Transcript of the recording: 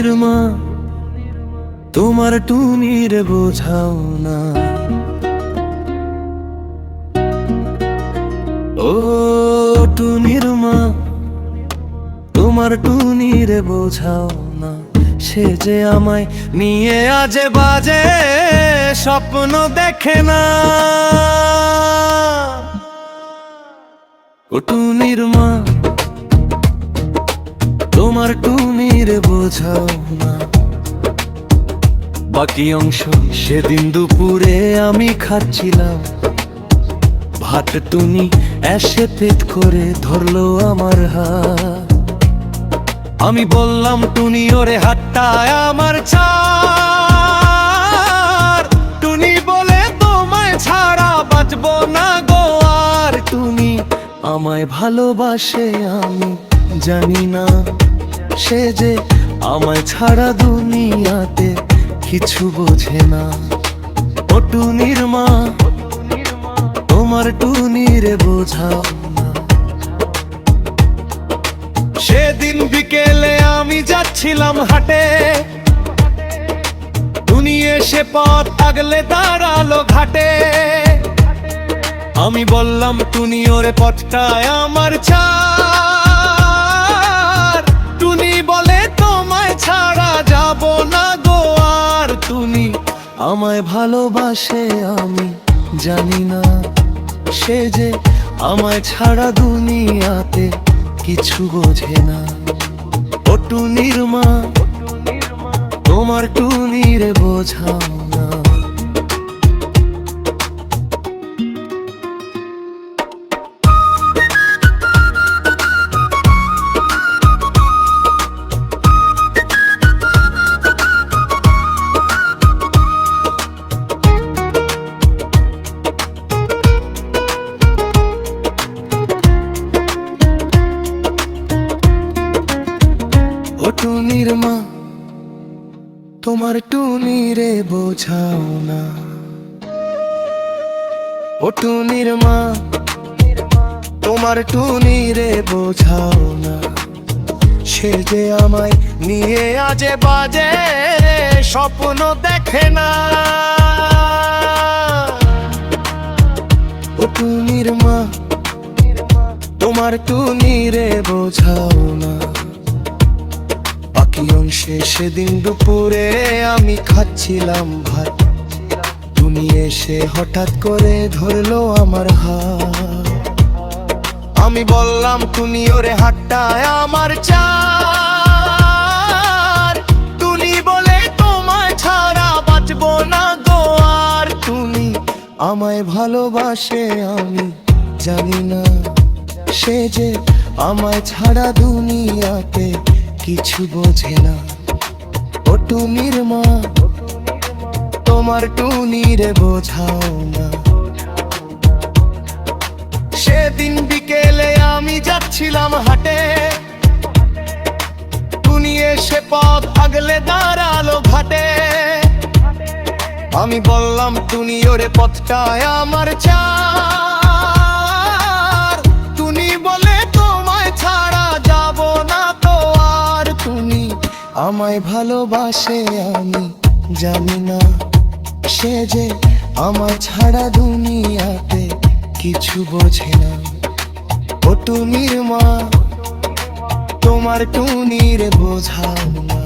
টুনির মা তোমার টুনির বোঝাও না। ও টুনির মা তোমার টুনির বোঝাও না। সে যে আমায় নিয়ে আজে বাজে স্বপ্ন দেখে না। ও টুনির মা তোমার টুনির বোঝাও না। বাকি অংশ সেদিন দুপুরে আমি খাচ্ছিলাম ভাত, টুনি এসে পেট করে ধরলো আমার হাত। আমি বললাম টুনি ওরে হাতটায় আমার ছাড়। টুনি বলে তোমায় ছাড়া বাঁচবো না গো আর। টুনি আমায় ভালোবাসে আমি জানি না, সে যে আমায় ছাড়া দুনিয়াতে কিছু বোঝে না। ও টুনির মা তোমার টুনির বোঝাও না। সেদিন বিকেলে আমি যাচ্ছিলাম হাটে, টুনি এসে পথ আগলে দাঁড়ালো ঘাটে। আমি বললাম টুনি ওরে পথটায় আমার ছাড়। টুনি বলে তোমায় ছাড়া যাব না গো আর। টুনি আমায় ভালোবাসে আমি জানি না, সে যে আমায় ছাড়া দুনিয়াতে কিছু বোঝে না। ও টুনির মা তোমার টুনির বোঝাও না। ও টুনির মা তোমার টুনিরে বোঝাও না। ও টুনির মা তোমার টুনিরে বোঝাও না। সে যে আমায় নিয়ে আজে বাজে স্বপ্ন দেখে না। ও টুনির মা তোমার টুনিরে বোঝাও না। বাকি অংশে সেদিন দুপুরে আমি খাচ্ছিলাম ভাত, টুনি এসে হঠাৎ করে ধরলো আমার হাত। আমি বললাম টুনি ওরে হাতটায় আমার ছাড়। টুনি বলে তোমায় ছাড়া বাঁচবো না গো আর। টুনি আমায় ভালোবাসে আমি জানি না, সে যে আমায় ছাড়া দুনিয়াতে কিছু বোঝে না। ও টুনির মা তোমার টুনির বোঝাও না। সেদিন বিকেলে আমি যাচ্ছিলাম হাটে, টুনি এসে পথ আগলে দাঁড়ালো ঘাটে। আমি বললাম টুনি ওরে পথটায় আমার ছাড়। টুনি বলে তোমায় ছাড়া যাব না তো আর। টুনি আমায় ভালোবাসে আমি জানি না, সে যে আমায় ছাড়া দুনিয়াতে কিছু বোঝে না। ও টুনির মা তোমার টুনির বোঝাও না।